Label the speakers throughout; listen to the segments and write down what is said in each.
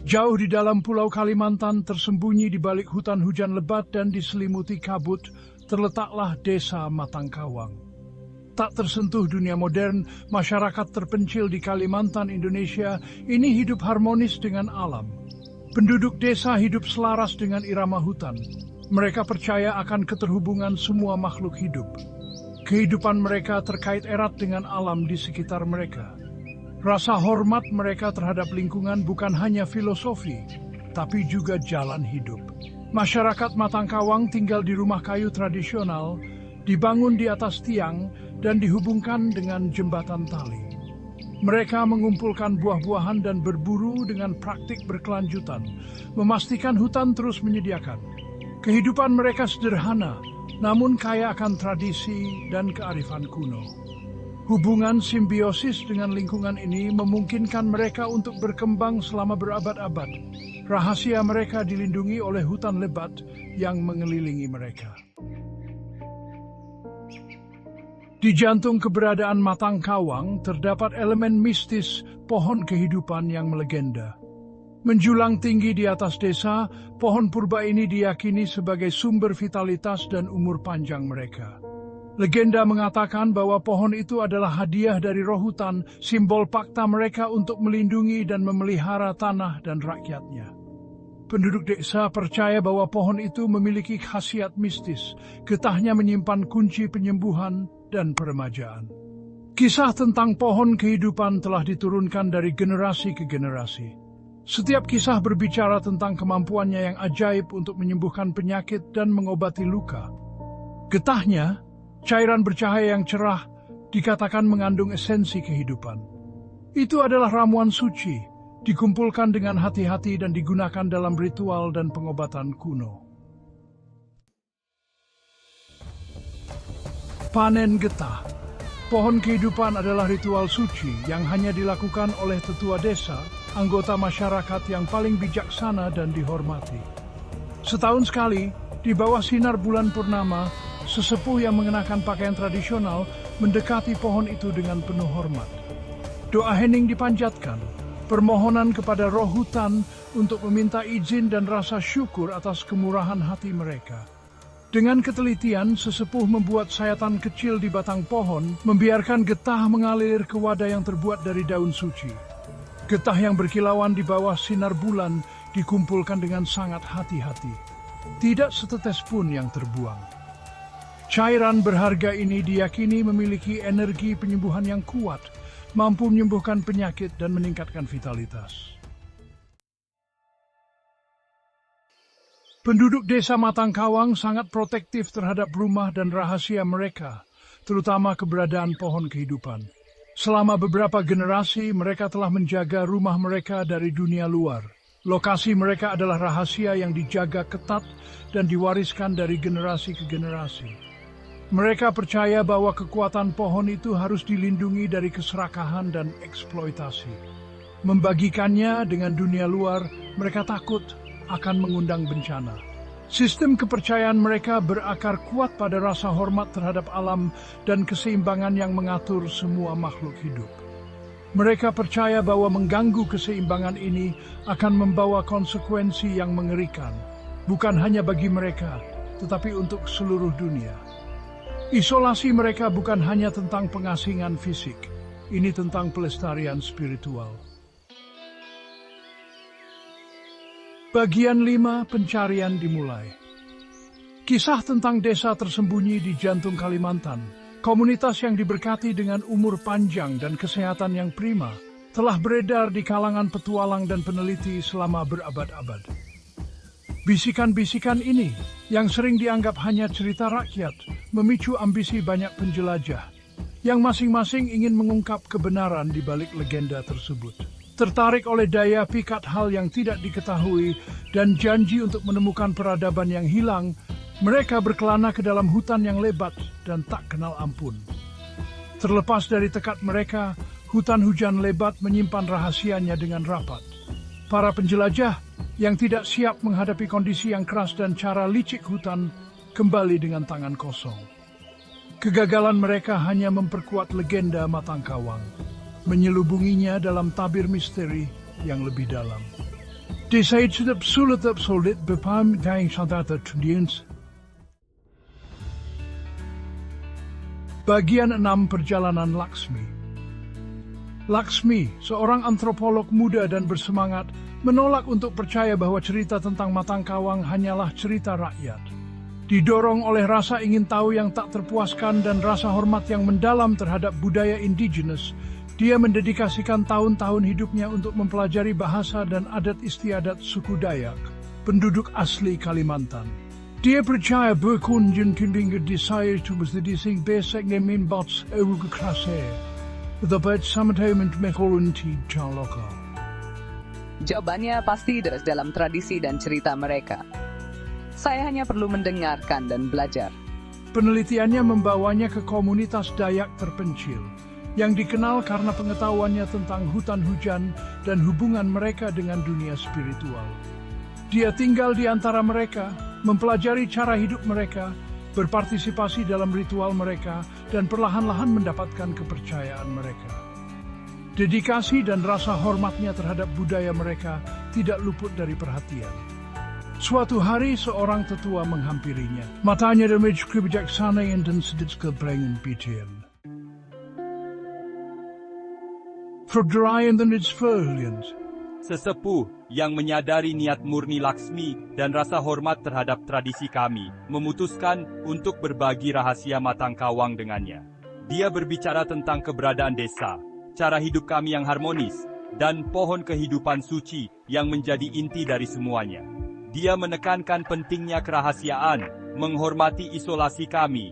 Speaker 1: Jauh di dalam pulau Kalimantan, tersembunyi di balik hutan hujan lebat dan diselimuti kabut, terletaklah desa Matangkawang. Tak tersentuh dunia modern, masyarakat terpencil di Kalimantan, Indonesia, ini hidup harmonis dengan alam. Penduduk desa hidup selaras dengan irama hutan. Mereka percaya akan keterhubungan semua makhluk hidup. Kehidupan mereka terkait erat dengan alam di sekitar mereka. Rasa hormat mereka terhadap lingkungan bukan hanya filosofi, tapi juga jalan hidup. Masyarakat Matangkawang tinggal di rumah kayu tradisional, dibangun di atas tiang, dan dihubungkan dengan jembatan tali. Mereka mengumpulkan buah-buahan dan berburu dengan praktik berkelanjutan, memastikan hutan terus menyediakan. Kehidupan mereka sederhana, namun kaya akan tradisi dan kearifan kuno. Hubungan simbiosis dengan lingkungan ini memungkinkan mereka untuk berkembang selama berabad-abad. Rahasia mereka dilindungi oleh hutan lebat yang mengelilingi mereka. Di jantung keberadaan Matangkawang terdapat elemen mistis pohon kehidupan yang melegenda. Menjulang tinggi di atas desa, pohon purba ini diyakini sebagai sumber vitalitas dan umur panjang mereka. Legenda mengatakan bahwa pohon itu adalah hadiah dari roh hutan, simbol pakta mereka untuk melindungi dan memelihara tanah dan rakyatnya. Penduduk desa percaya bahwa pohon itu memiliki khasiat mistis, getahnya menyimpan kunci penyembuhan dan peremajaan. Kisah tentang pohon kehidupan telah diturunkan dari generasi ke generasi. Setiap kisah berbicara tentang kemampuannya yang ajaib untuk menyembuhkan penyakit dan mengobati luka. Getahnya, cairan bercahaya yang cerah, dikatakan mengandung esensi kehidupan. Itu adalah ramuan suci, dikumpulkan dengan hati-hati dan digunakan dalam ritual dan pengobatan kuno. Panen getah. Pohon kehidupan adalah ritual suci yang hanya dilakukan oleh tetua desa, anggota masyarakat yang paling bijaksana dan dihormati. Setahun sekali, di bawah sinar bulan purnama, sesepuh yang mengenakan pakaian tradisional mendekati pohon itu dengan penuh hormat. Doa hening dipanjatkan, permohonan kepada roh hutan untuk meminta izin dan rasa syukur atas kemurahan hati mereka. Dengan ketelitian, sesepuh membuat sayatan kecil di batang pohon, membiarkan getah mengalir ke wadah yang terbuat dari daun suci. Getah yang berkilauan di bawah sinar bulan dikumpulkan dengan sangat hati-hati. Tidak setetes pun yang terbuang. Cairan berharga ini diyakini memiliki energi penyembuhan yang kuat, mampu menyembuhkan penyakit dan meningkatkan vitalitas. Penduduk desa Matangkawang sangat protektif terhadap rumah dan rahasia mereka, terutama keberadaan pohon kehidupan. Selama beberapa generasi, mereka telah menjaga rumah mereka dari dunia luar. Lokasi mereka adalah rahasia yang dijaga ketat dan diwariskan dari generasi ke generasi. Mereka percaya bahwa kekuatan pohon itu harus dilindungi dari keserakahan dan eksploitasi. Membagikannya dengan dunia luar, mereka takut akan mengundang bencana. Sistem kepercayaan mereka berakar kuat pada rasa hormat terhadap alam dan keseimbangan yang mengatur semua makhluk hidup. Mereka percaya bahwa mengganggu keseimbangan ini akan membawa konsekuensi yang mengerikan, bukan hanya bagi mereka, tetapi untuk seluruh dunia. Isolasi mereka bukan hanya tentang pengasingan fisik, ini tentang pelestarian spiritual. Bagian 5, pencarian dimulai. Kisah tentang desa tersembunyi di jantung Kalimantan, komunitas yang diberkati dengan umur panjang dan kesehatan yang prima, telah beredar di kalangan petualang dan peneliti selama berabad-abad. Bisikan-bisikan ini, yang sering dianggap hanya cerita rakyat, memicu ambisi banyak penjelajah, yang masing-masing ingin mengungkap kebenaran di balik legenda tersebut. Tertarik oleh daya pikat hal yang tidak diketahui dan janji untuk menemukan peradaban yang hilang, mereka berkelana ke dalam hutan yang lebat dan tak kenal ampun. Terlepas dari tekad mereka, hutan hujan lebat menyimpan rahasianya dengan rapat. Para penjelajah yang tidak siap menghadapi kondisi yang keras dan cara licik hutan kembali dengan tangan kosong. Kegagalan mereka hanya memperkuat legenda Matangkawang, menyelubunginya dalam tabir misteri yang lebih dalam. Desa itu sulit berpaham dengan sandata tundians. Bagian 6 Perjalanan Laksmi. Laksmi, seorang antropolog muda dan bersemangat, menolak untuk percaya bahwa cerita tentang Matangkawang hanyalah cerita rakyat. Didorong oleh rasa ingin tahu yang tak terpuaskan dan rasa hormat yang mendalam terhadap budaya indigenous, dia mendedikasikan tahun-tahun hidupnya untuk mempelajari bahasa dan adat istiadat suku Dayak, penduduk asli Kalimantan. Dia percaya berkunjung kunjung desa itu mesti sing besek ngemin bots eruga krase, dapat sama-sama mekolonti cang lokal.
Speaker 2: Jawabannya pasti dalam tradisi dan cerita mereka. Saya hanya perlu mendengarkan dan belajar.
Speaker 1: Penelitiannya membawanya ke komunitas Dayak terpencil, yang dikenal karena pengetahuannya tentang hutan hujan dan hubungan mereka dengan dunia spiritual. Dia tinggal di antara mereka, mempelajari cara hidup mereka, berpartisipasi dalam ritual mereka, dan perlahan-lahan mendapatkan kepercayaan mereka. Dedikasi dan rasa hormatnya terhadap budaya mereka tidak luput dari perhatian. Suatu hari seorang tetua menghampirinya. Matanya demikian kebijaksanaan dan sedikit keberangan pikiran. Verdraaien dan its verliens.
Speaker 3: Sesepuh yang menyadari niat murni Laksmi dan rasa hormat terhadap tradisi kami, memutuskan untuk berbagi rahasia Matangkawang dengannya. Dia berbicara tentang keberadaan desa, cara hidup kami yang harmonis, dan pohon kehidupan suci yang menjadi inti dari semuanya. Dia menekankan pentingnya kerahasiaan, menghormati isolasi kami,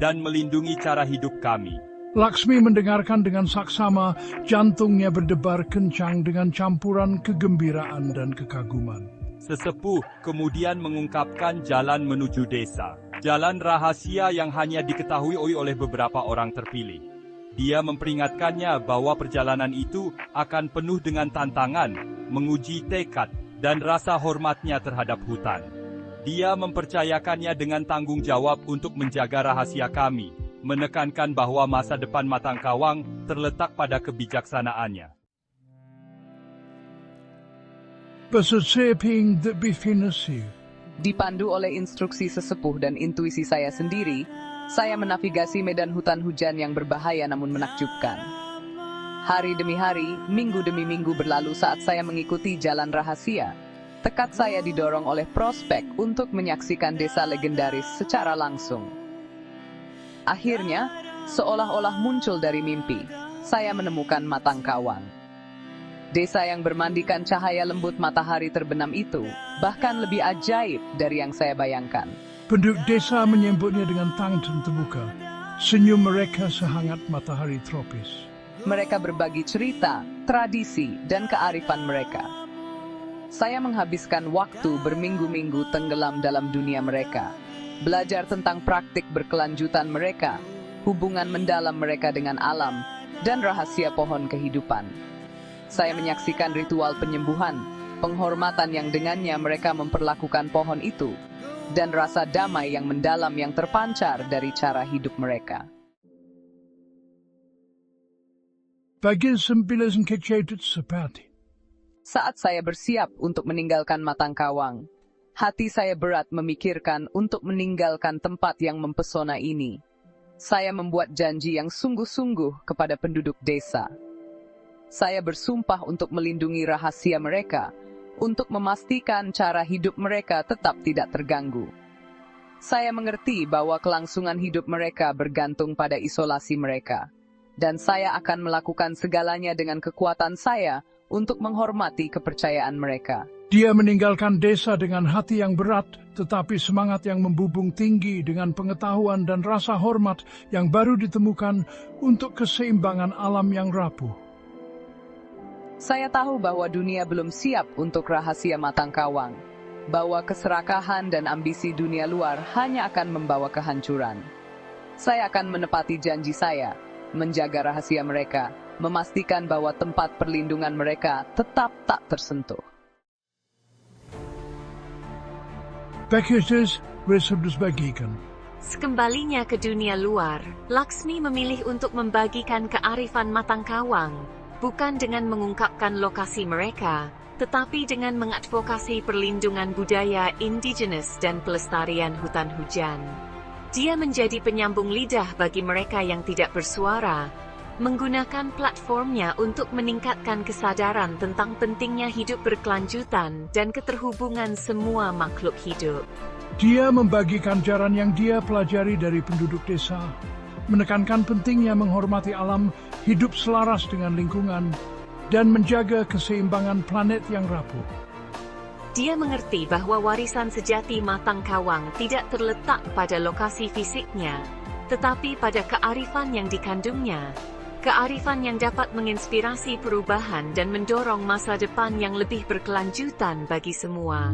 Speaker 3: dan melindungi cara hidup kami.
Speaker 1: Laksmi mendengarkan dengan saksama, jantungnya berdebar kencang dengan campuran kegembiraan dan kekaguman.
Speaker 3: Sesepuh kemudian mengungkapkan jalan menuju desa. Jalan rahasia yang hanya diketahui oleh beberapa orang terpilih. Dia memperingatkannya bahwa perjalanan itu akan penuh dengan tantangan, menguji tekad, dan rasa hormatnya terhadap hutan. Dia mempercayakannya dengan tanggung jawab untuk menjaga rahasia kami, menekankan bahwa masa depan Matangkawang terletak pada kebijaksanaannya.
Speaker 2: Dipandu oleh instruksi sesepuh dan intuisi saya sendiri, saya menavigasi medan hutan hujan yang berbahaya namun menakjubkan. Hari demi hari, minggu demi minggu berlalu saat saya mengikuti jalan rahasia. Tekad saya didorong oleh prospek untuk menyaksikan desa legendaris secara langsung. Akhirnya, seolah-olah muncul dari mimpi, saya menemukan Matangkawang. Desa yang bermandikan cahaya lembut matahari terbenam itu, bahkan lebih ajaib dari yang saya bayangkan.
Speaker 1: Penduduk desa menyambutnya dengan tangan terbuka. Senyum mereka sehangat matahari tropis.
Speaker 2: Mereka berbagi cerita, tradisi, dan kearifan mereka. Saya menghabiskan waktu berminggu-minggu tenggelam dalam dunia mereka. Belajar tentang praktik berkelanjutan mereka, hubungan mendalam mereka dengan alam, dan rahasia pohon kehidupan. Saya menyaksikan ritual penyembuhan, penghormatan yang dengannya mereka memperlakukan pohon itu, dan rasa damai yang mendalam yang terpancar dari cara hidup mereka. Saat saya bersiap untuk meninggalkan Matangkawang, hati saya berat memikirkan untuk meninggalkan tempat yang mempesona ini. Saya membuat janji yang sungguh-sungguh kepada penduduk desa. Saya bersumpah untuk melindungi rahasia mereka, untuk memastikan cara hidup mereka tetap tidak terganggu. Saya mengerti bahwa kelangsungan hidup mereka bergantung pada isolasi mereka, dan saya akan melakukan segalanya dengan kekuatan saya untuk menghormati kepercayaan mereka.
Speaker 1: Dia meninggalkan desa dengan hati yang berat, tetapi semangat yang membubung tinggi dengan pengetahuan dan rasa hormat yang baru ditemukan untuk keseimbangan alam yang rapuh.
Speaker 2: Saya tahu bahwa dunia belum siap untuk rahasia Matangkawang, bahwa keserakahan dan ambisi dunia luar hanya akan membawa kehancuran. Saya akan menepati janji saya, menjaga rahasia mereka, memastikan bahwa tempat perlindungan mereka tetap tak tersentuh.
Speaker 4: Sekembalinya ke dunia luar, Laksmi memilih untuk membagikan kearifan Matangkawang, bukan dengan mengungkapkan lokasi mereka, tetapi dengan mengadvokasi perlindungan budaya indigenous dan pelestarian hutan hujan. Dia menjadi penyambung lidah bagi mereka yang tidak bersuara, menggunakan platformnya untuk meningkatkan kesadaran tentang pentingnya hidup berkelanjutan dan keterhubungan semua makhluk hidup.
Speaker 1: Dia membagikan ajaran yang dia pelajari dari penduduk desa, menekankan pentingnya menghormati alam, hidup selaras dengan lingkungan, dan menjaga keseimbangan planet yang rapuh.
Speaker 4: Dia mengerti bahwa warisan sejati Matangkawang tidak terletak pada lokasi fisiknya, tetapi pada kearifan yang dikandungnya. Kearifan yang dapat menginspirasi perubahan dan mendorong masa depan yang lebih berkelanjutan bagi semua.